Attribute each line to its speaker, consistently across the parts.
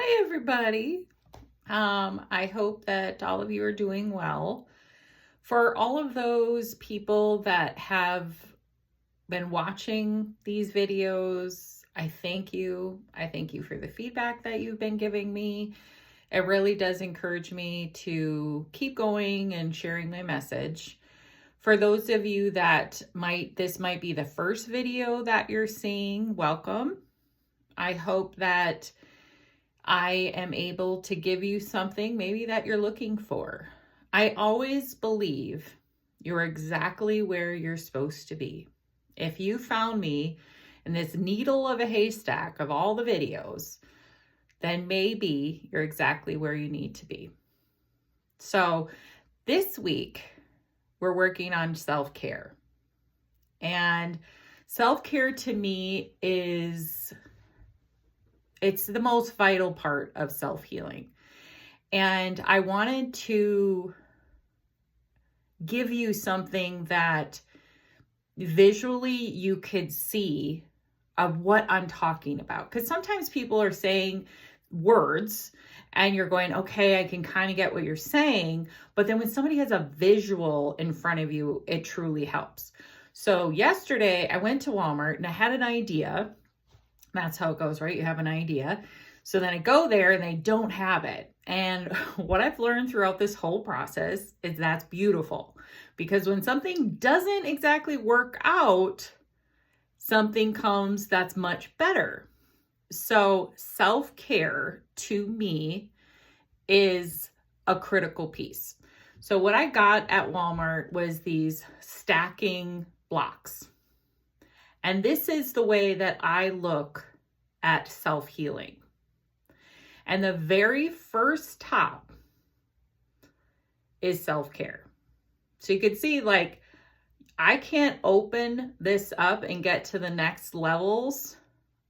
Speaker 1: Hi, everybody. I hope that all of you are doing well. For all of those people that have been watching these videos, I thank you. I thank you for the feedback that you've been giving me. It really does encourage me to keep going and sharing my message. For those of you that this might be the first video that you're seeing, welcome. I hope that I am able to give you something maybe that you're looking for. I always believe you're exactly where you're supposed to be. If you found me in this needle of a haystack of all the videos, then maybe you're exactly where you need to be. So this week, we're working on self-care. And self-care to me it's the most vital part of self-healing. And I wanted to give you something that visually you could see of what I'm talking about. Because sometimes people are saying words and you're going, okay, I can kind of get what you're saying. But then when somebody has a visual in front of you, it truly helps. So yesterday I went to Walmart and I had an idea. That's how it goes, right? You have an idea. So then I go there and they don't have it. And what I've learned throughout this whole process is that's beautiful, because when something doesn't exactly work out, something comes that's much better. So self-care to me is a critical piece. So what I got at Walmart was these stacking blocks. And this is the way that I look at self-healing. And the very first top is self-care. So you can see, like, I can't open this up and get to the next levels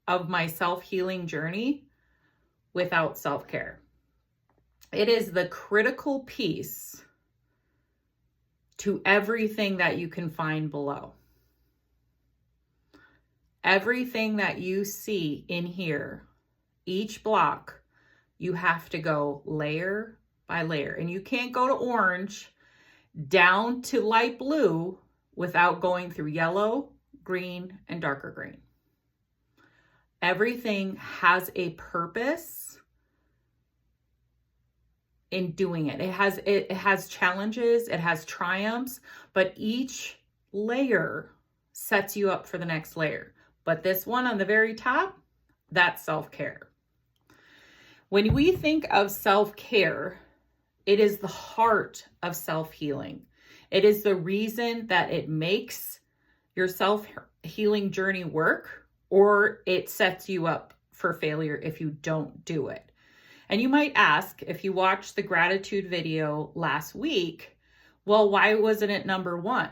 Speaker 1: of my self-healing journey without self-care. It is the critical piece to everything that you can find below. Everything that you see in here, each block, you have to go layer by layer. And you can't go to orange down to light blue without going through yellow, green, and darker green. Everything has a purpose in doing it. It has challenges, it has triumphs, but each layer sets you up for the next layer. But this one on the very top, that's self-care. When we think of self-care, it is the heart of self-healing. It is the reason that it makes your self-healing journey work, or it sets you up for failure if you don't do it. And you might ask, if you watched the gratitude video last week, well, why wasn't it number one?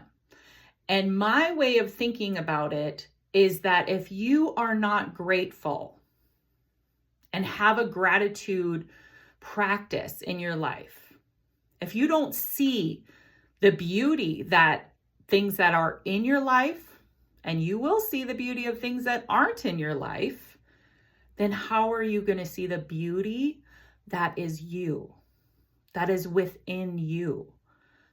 Speaker 1: And my way of thinking about it is that if you are not grateful and have a gratitude practice in your life, if you don't see the beauty that things that are in your life, and you will see the beauty of things that aren't in your life, then how are you going to see the beauty that is you, that is within you?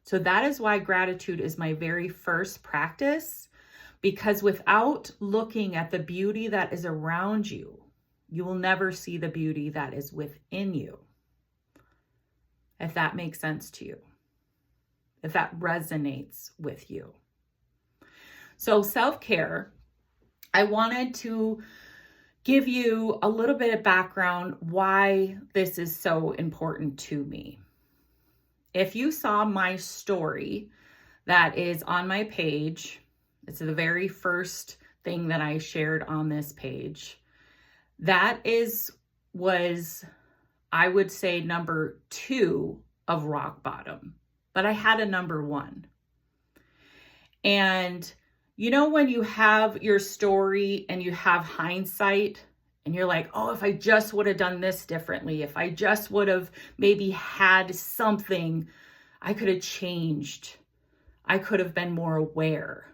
Speaker 1: So that is why gratitude is my very first practice, because without looking at the beauty that is around you, you will never see the beauty that is within you. If that makes sense to you, if that resonates with you. So self-care, I wanted to give you a little bit of background why this is so important to me. If you saw my story that is on my page, it's the very first thing that I shared on this page. That was, I would say, number 2 of rock bottom, but I had a number 1. And you know, when you have your story and you have hindsight and you're like, oh, if I just would have done this differently, if I just would have maybe had something, I could have changed. I could have been more aware.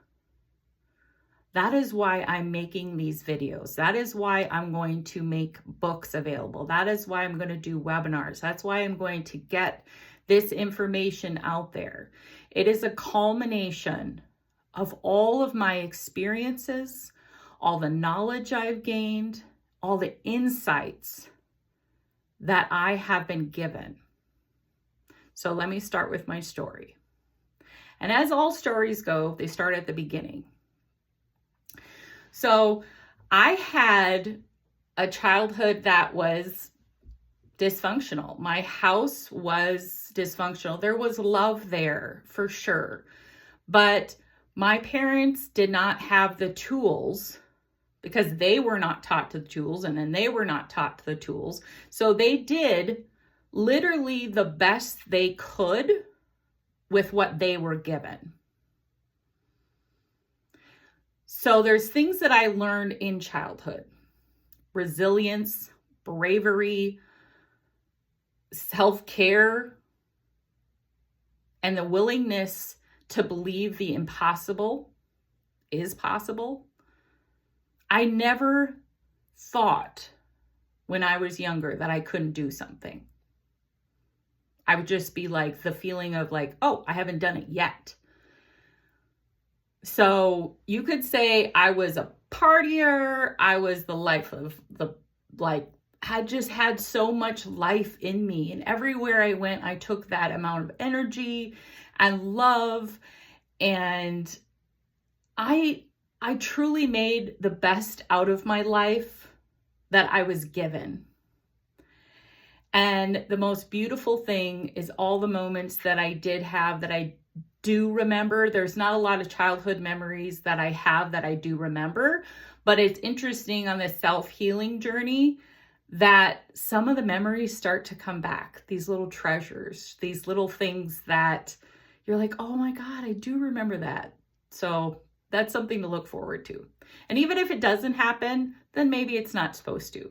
Speaker 1: That is why I'm making these videos. That is why I'm going to make books available. That is why I'm going to do webinars. That's why I'm going to get this information out there. It is a culmination of all of my experiences, all the knowledge I've gained, all the insights that I have been given. So let me start with my story. And as all stories go, they start at the beginning. So I had a childhood that was dysfunctional. My house was dysfunctional. There was love there for sure. But my parents did not have the tools because they were not taught the tools, and then they were not taught the tools. So they did literally the best they could with what they were given. So there's things that I learned in childhood: resilience, bravery, self-care, and the willingness to believe the impossible is possible. I never thought when I was younger that I couldn't do something. I would just be like, the feeling of like, oh, I haven't done it yet. So you could say I was a partier. I was the life of I just had so much life in me. And everywhere I went, I took that amount of energy and love. And I truly made the best out of my life that I was given. And the most beautiful thing is all the moments that I did have that I do remember. There's not a lot of childhood memories that I have that I do remember, but it's interesting on this self-healing journey that some of the memories start to come back. These little treasures, these little things that you're like, oh my God, I do remember that. So that's something to look forward to. And even if it doesn't happen, then maybe it's not supposed to.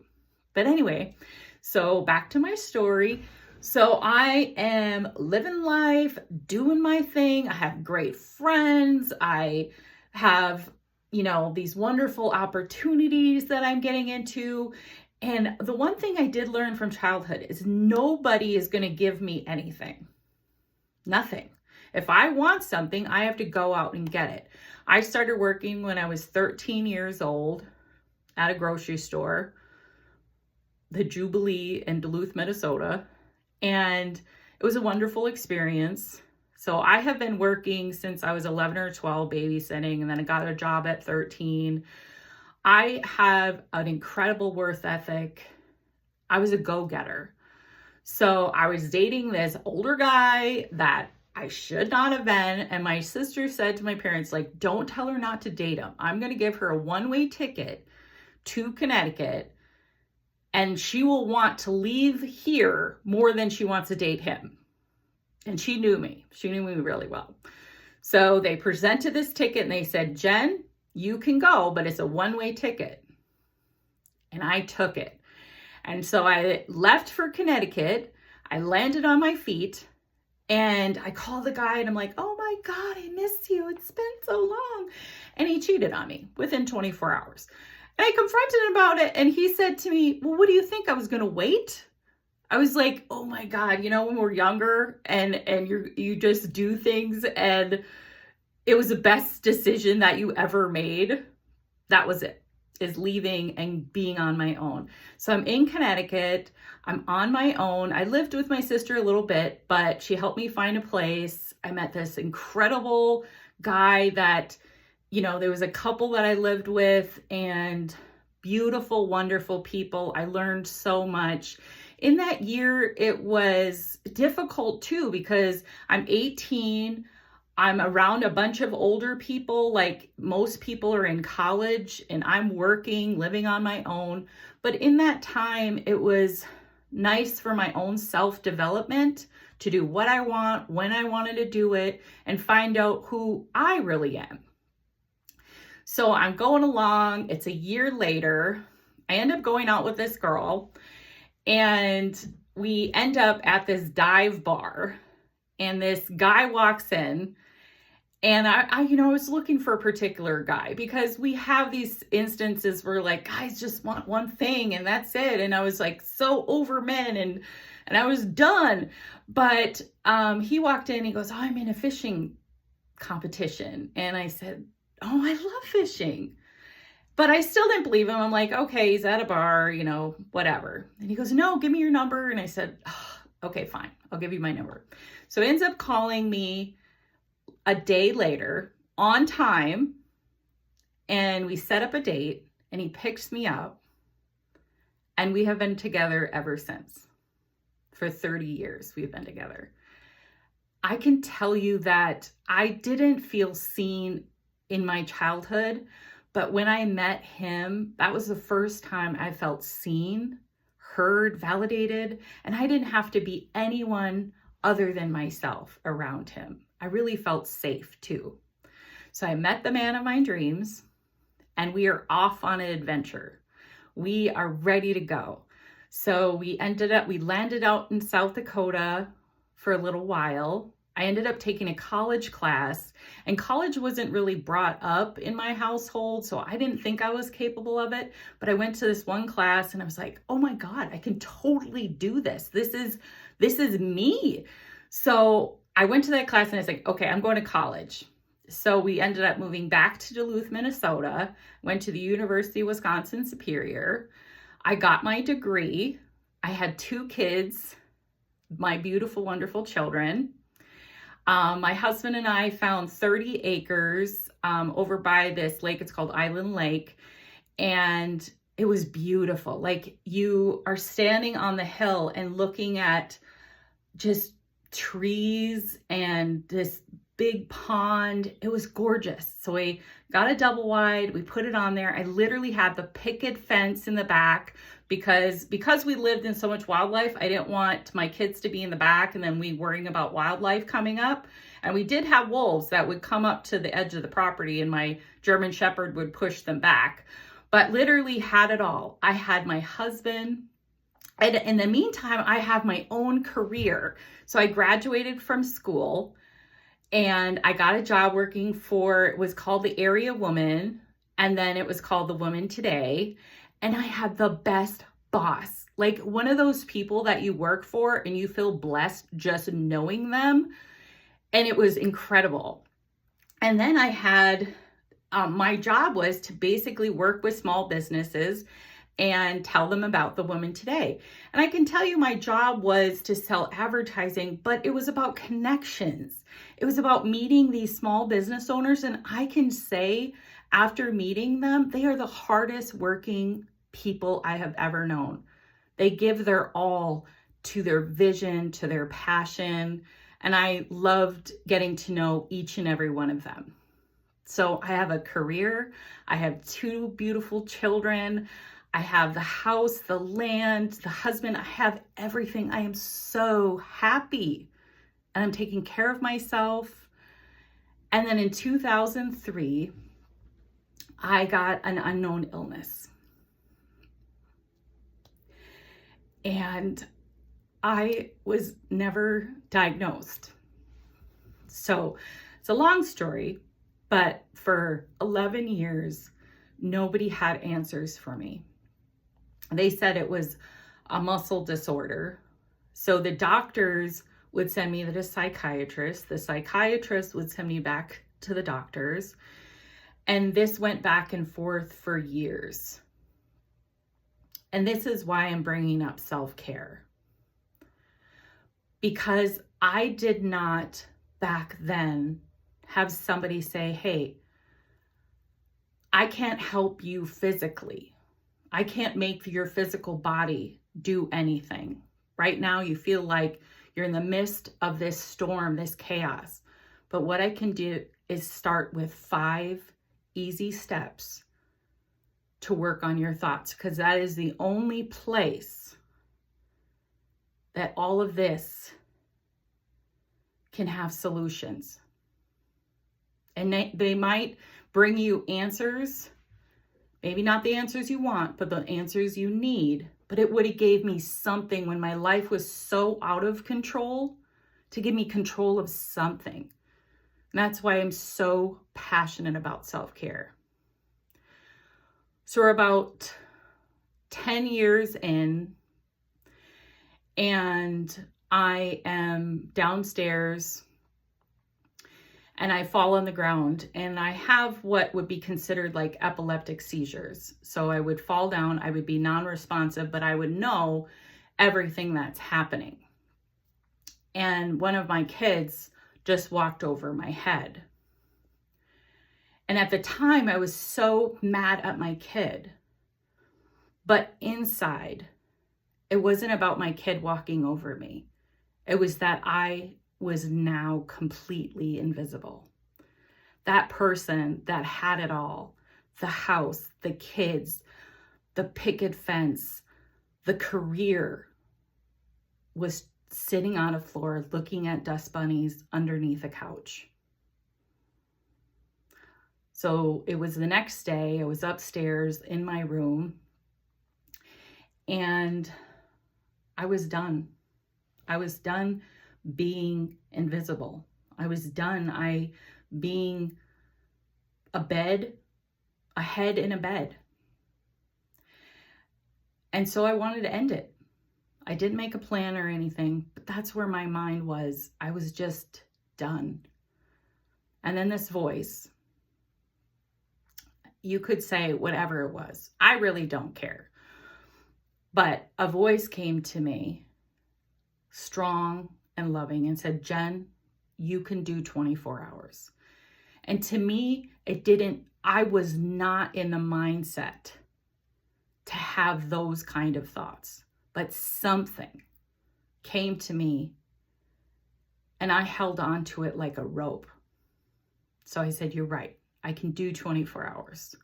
Speaker 1: But anyway, so back to my story. So I am living life, doing my thing. I have great friends. I have, these wonderful opportunities that I'm getting into. And the one thing I did learn from childhood is nobody is going to give me anything. Nothing. If I want something, I have to go out and get it. I started working when I was 13 years old at a grocery store, the Jubilee in Duluth, Minnesota. And it was a wonderful experience. So I have been working since I was 11 or 12 babysitting, and then I got a job at 13. I have an incredible work ethic. I was a go-getter. So I was dating this older guy that I should not have been. And my sister said to my parents, like, don't tell her not to date him. I'm going to give her a one-way ticket to Connecticut, and she will want to leave here more than she wants to date him. And she knew me. She knew me really well. So they presented this ticket and they said, Jen, you can go, but it's a one-way ticket. And I took it. And so I left for Connecticut. I landed on my feet and I called the guy and I'm like, oh my God, I miss you. It's been so long. And he cheated on me within 24 hours. And I confronted him about it. And he said to me, well, what do you think? I was going to wait? I was like, oh my God, when we're younger and you just do things, and it was the best decision that you ever made. That was it, is leaving and being on my own. So I'm in Connecticut. I'm on my own. I lived with my sister a little bit, but she helped me find a place. I met this incredible guy that, there was a couple that I lived with, and beautiful, wonderful people. I learned so much. In that year, it was difficult too, because I'm 18. I'm around a bunch of older people. Like most people are in college, and I'm working, living on my own. But in that time, it was nice for my own self-development to do what I want, when I wanted to do it, and find out who I really am. So I'm going along. It's a year later. I end up going out with this girl, and we end up at this dive bar, and this guy walks in, And I was looking for a particular guy because we have these instances where like guys just want one thing and that's it. And I was like so over men and I was done. But he walked in, he goes, "Oh, I'm in a fishing competition." And I said, "Oh, I love fishing." But I still didn't believe him. I'm like, okay, he's at a bar, whatever. And he goes, "No, give me your number." And I said, "Oh, okay, fine. I'll give you my number." So he ends up calling me a day later on time, and we set up a date, and he picks me up, and we have been together ever since. For 30 years, we've been together. I can tell you that I didn't feel seen in my childhood, but when I met him, that was the first time I felt seen, heard, validated, and I didn't have to be anyone other than myself around him. I really felt safe too. So I met the man of my dreams, and we are off on an adventure. We are ready to go. So we landed out in South Dakota for a little while. I ended up taking a college class, and college wasn't really brought up in my household, so I didn't think I was capable of it. But I went to this one class and I was like, "Oh my God, I can totally do this. This is me." So I went to that class and I was like, "Okay, I'm going to college." So we ended up moving back to Duluth, Minnesota, went to the University of Wisconsin-Superior. I got my degree. I had 2 kids, my beautiful, wonderful children. My husband and I found 30 acres over by this lake. It's called Island Lake. And it was beautiful. Like, you are standing on the hill and looking at just trees and this big pond. It was gorgeous. So we got a double wide, we put it on there. I literally had the picket fence in the back because we lived in so much wildlife. I didn't want my kids to be in the back and then we worrying about wildlife coming up. And we did have wolves that would come up to the edge of the property and my German Shepherd would push them back. But literally had it all. I had my husband. And in the meantime, I have my own career. So I graduated from school and I got a job working for, it was called the Area Woman, and then it was called the Woman Today. And I had the best boss, like one of those people that you work for and you feel blessed just knowing them. And it was incredible. And then I had, my job was to basically work with small businesses and tell them about the Woman Today. And I can tell you my job was to sell advertising, but it was about connections. It was about meeting these small business owners. And I can say after meeting them, they are the hardest working people I have ever known. They give their all to their vision, to their passion. And I loved getting to know each and every one of them. So I have a career. I have 2 beautiful children. I have the house, the land, the husband. I have everything. I am so happy. And I'm taking care of myself. And then in 2003, I got an unknown illness. And I was never diagnosed. So it's a long story, but for 11 years, nobody had answers for me. They said it was a muscle disorder. So the doctors would send me to the psychiatrist. The psychiatrist would send me back to the doctors. And this went back and forth for years. And this is why I'm bringing up self-care. Because I did not back then have somebody say, "Hey, I can't help you physically. I can't make your physical body do anything. Right now, you feel like you're in the midst of this storm, this chaos. But what I can do is start with 5 easy steps to work on your thoughts, because that is the only place that all of this can have solutions. And they might bring you answers, maybe not the answers you want, but the answers you need. But it would have gave me something when my life was so out of control, to give me control of something. And that's why I'm so passionate about self-care. So we're about 10 years in, and I am downstairs and I fall on the ground, and I have what would be considered like epileptic seizures. So I would fall down, I would be non-responsive, but I would know everything that's happening. And one of my kids just walked over my head. And at the time, I was so mad at my kid. But inside, it wasn't about my kid walking over me. It was that I was now completely invisible. That person that had it all, the house, the kids, the picket fence, the career, was sitting on a floor looking at dust bunnies underneath a couch. So it was the next day, I was upstairs in my room, and I was done. I was done being invisible. I was done being a head in a bed. And so I wanted to end it. I didn't make a plan or anything, but that's where my mind was. I was just done. And then this voice, you could say whatever it was. I really don't care. But a voice came to me, strong and loving, and said, Jen, you can do 24 hours. And to me, I was not in the mindset to have those kind of thoughts, but something came to me and I held on to it like a rope. So I said, you're right. I can do 24 hours.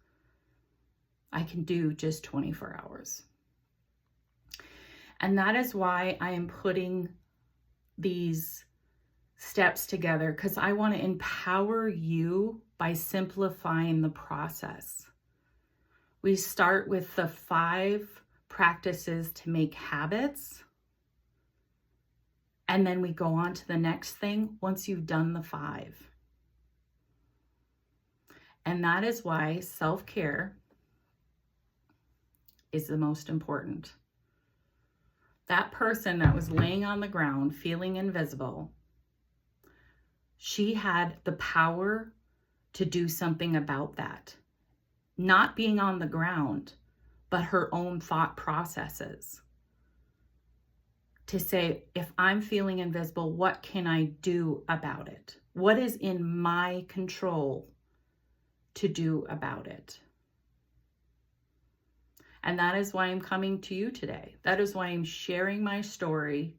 Speaker 1: I can do just 24 hours. And that is why I am putting these steps together, because I want to empower you by simplifying the process. We start with the 5 practices to make habits, and then we go on to the next thing once you've done the 5. And that is why self-care is the most important. That person that was laying on the ground feeling invisible, she had the power to do something about that. Not being on the ground, but her own thought processes. To say, if I'm feeling invisible, what can I do about it? What is in my control to do about it? And that is why I'm coming to you today. That is why I'm sharing my story,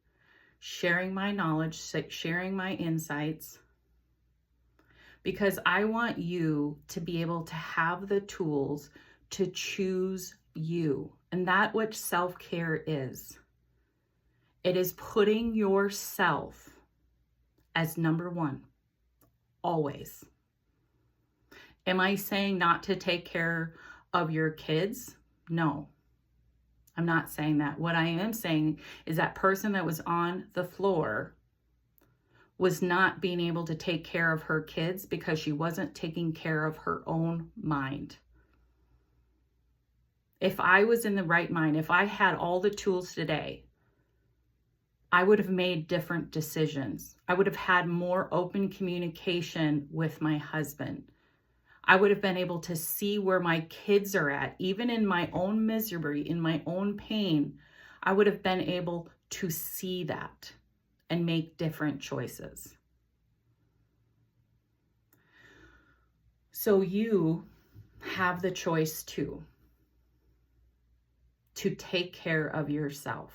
Speaker 1: sharing my knowledge, sharing my insights, because I want you to be able to have the tools to choose you. And that what self-care is. It is putting yourself as number 1, always. Am I saying not to take care of your kids? No, I'm not saying that. What I am saying is that person that was on the floor was not being able to take care of her kids because she wasn't taking care of her own mind. If I was in the right mind, if I had all the tools today, I would have made different decisions. I would have had more open communication with my husband. I would have been able to see where my kids are at, even in my own misery, in my own pain. I would have been able to see that and make different choices. So you have the choice too, to take care of yourself.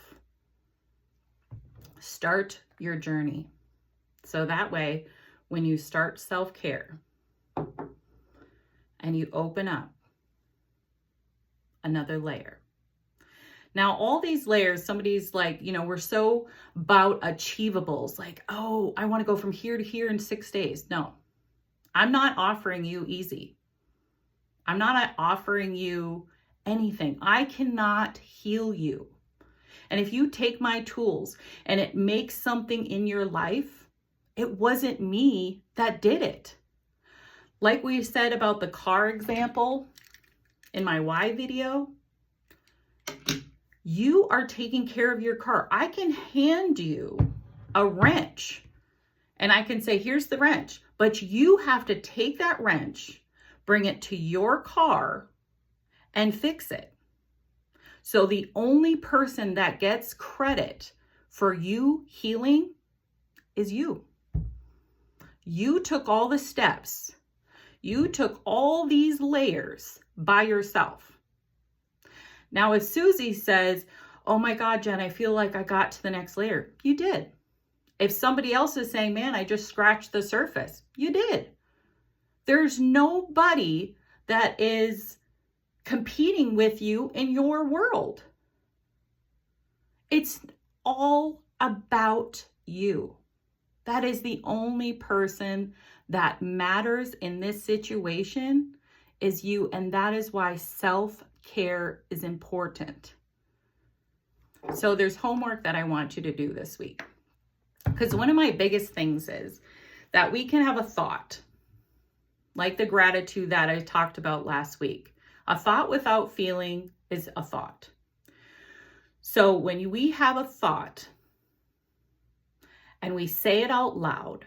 Speaker 1: Start your journey. So that way, when you start self-care and you open up another layer. Now, all these layers, somebody's like, we're so about achievables. Like, oh, I want to go from here to here in 6 days. No, I'm not offering you easy. I'm not offering you anything. I cannot heal you. And if you take my tools and it makes something in your life, It wasn't me that did it. Like we said about the car example in my why video, you are taking care of your car. I can hand you a wrench and I can say, here's the wrench, but you have to take that wrench, bring it to your car and fix it. So the only person that gets credit for you healing is you. You took all the steps. You took all these layers by yourself. Now, if Susie says, oh my God, Jen, I feel like I got to the next layer, you did. If somebody else is saying, man, I just scratched the surface, you did. There's nobody that is competing with you in your world. It's all about you. That is the only person that matters in this situation is you. And that is why self-care is important. So there's homework that I want you to do this week. Because one of my biggest things is that we can have a thought, like the gratitude that I talked about last week. A thought without feeling is a thought. So when we have a thought and we say it out loud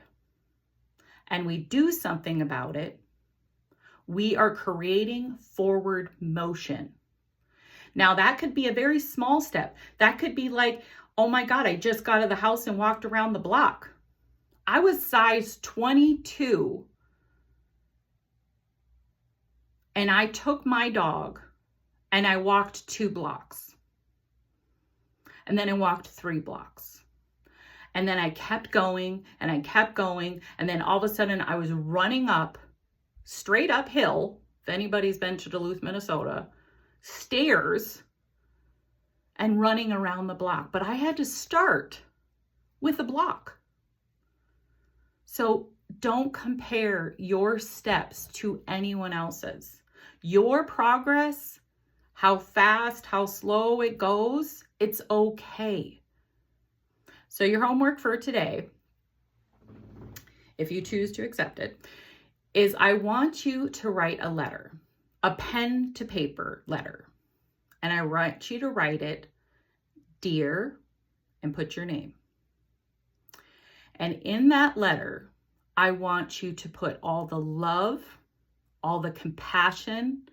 Speaker 1: and we do something about it, we are creating forward motion. Now that could be a very small step. That could be like, oh my God, I just got out of the house and walked around the block. I was size 22 and I took my dog and I walked 2 blocks. And then I walked 3 blocks. And then I kept going and I kept going. And then all of a sudden I was running up, straight uphill, if anybody's been to Duluth, Minnesota, stairs and running around the block. But I had to start with a block. So don't compare your steps to anyone else's. Your progress, how fast, how slow it goes, it's okay. So your homework for today, if you choose to accept it, is I want you to write a letter, a pen to paper letter. And I want you to write it, dear, and put your name. And in that letter, I want you to put all the love, all the compassion,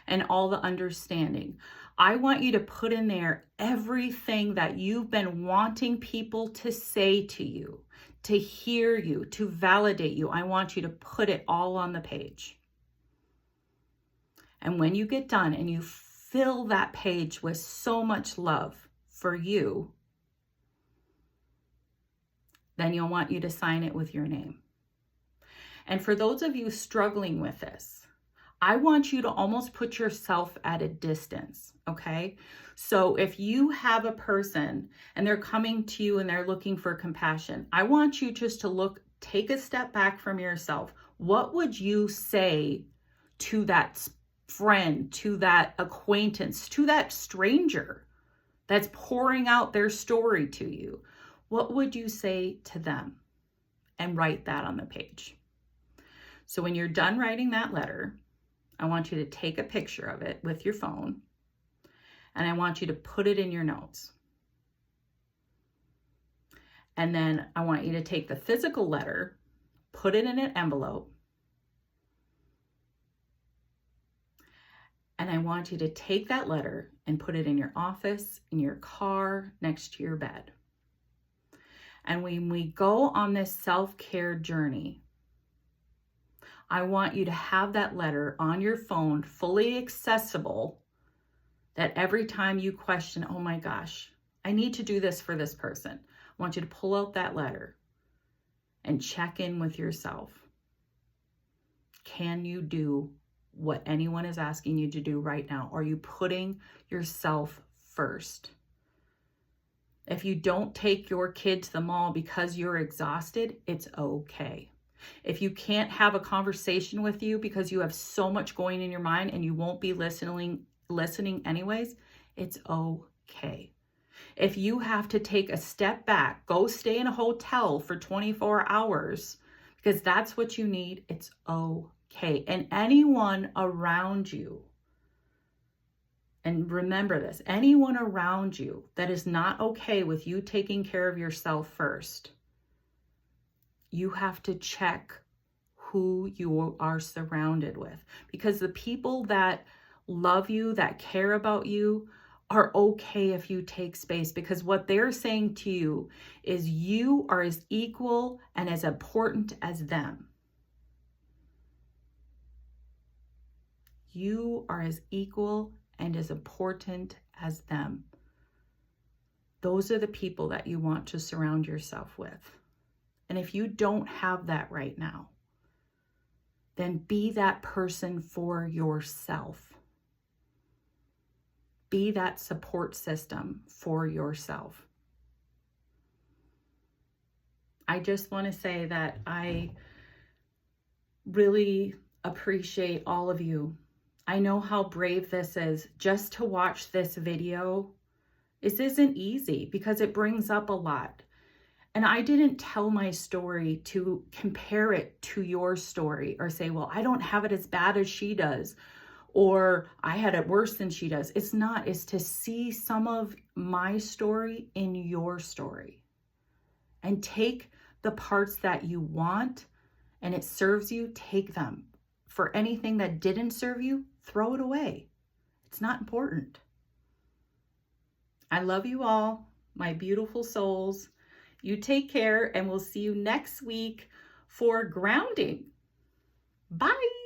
Speaker 1: and all the understanding. I want you to put in there everything that you've been wanting people to say to you, to hear you, to validate you. I want you to put it all on the page. And when you get done and you fill that page with so much love for you, then you'll want you to sign it with your name. And for those of you struggling with this, I want you to almost put yourself at a distance, okay? So if you have a person and they're coming to you and they're looking for compassion, I want you just to take a step back from yourself. What would you say to that friend, to that acquaintance, to that stranger that's pouring out their story to you? What would you say to them? And write that on the page. So when you're done writing that letter, I want you to take a picture of it with your phone, and I want you to put it in your notes. And then I want you to take the physical letter, put it in an envelope, and I want you to take that letter and put it in your office, in your car, next to your bed. And when we go on this self-care journey, I want you to have that letter on your phone, fully accessible, that every time you question, oh my gosh, I need to do this for this person, I want you to pull out that letter and check in with yourself. Can you do what anyone is asking you to do right now? Are you putting yourself first? If you don't take your kid to the mall because you're exhausted, it's okay. If you can't have a conversation with you because you have so much going in your mind and you won't be listening anyways, it's okay. If you have to take a step back, go stay in a hotel for 24 hours because that's what you need, it's okay. And anyone around you, and remember this, anyone around you that is not okay with you taking care of yourself first, you have to check who you are surrounded with, because the people that love you, that care about you, are okay if you take space, because what they're saying to you is you are as equal and as important as them. You are as equal and as important as them. Those are the people that you want to surround yourself with. And if you don't have that right now, then be that person for yourself. Be that support system for yourself. I just want to say that I really appreciate all of you. I know how brave this is. Just to watch this video, this isn't easy because it brings up a lot. And I didn't tell my story to compare it to your story or say, well, I don't have it as bad as she does, or I had it worse than she does. It's not. It's to see some of my story in your story and take the parts that you want and it serves you, take them. For anything that didn't serve you, throw it away. It's not important. I love you all, my beautiful souls. You take care, and we'll see you next week for grounding. Bye.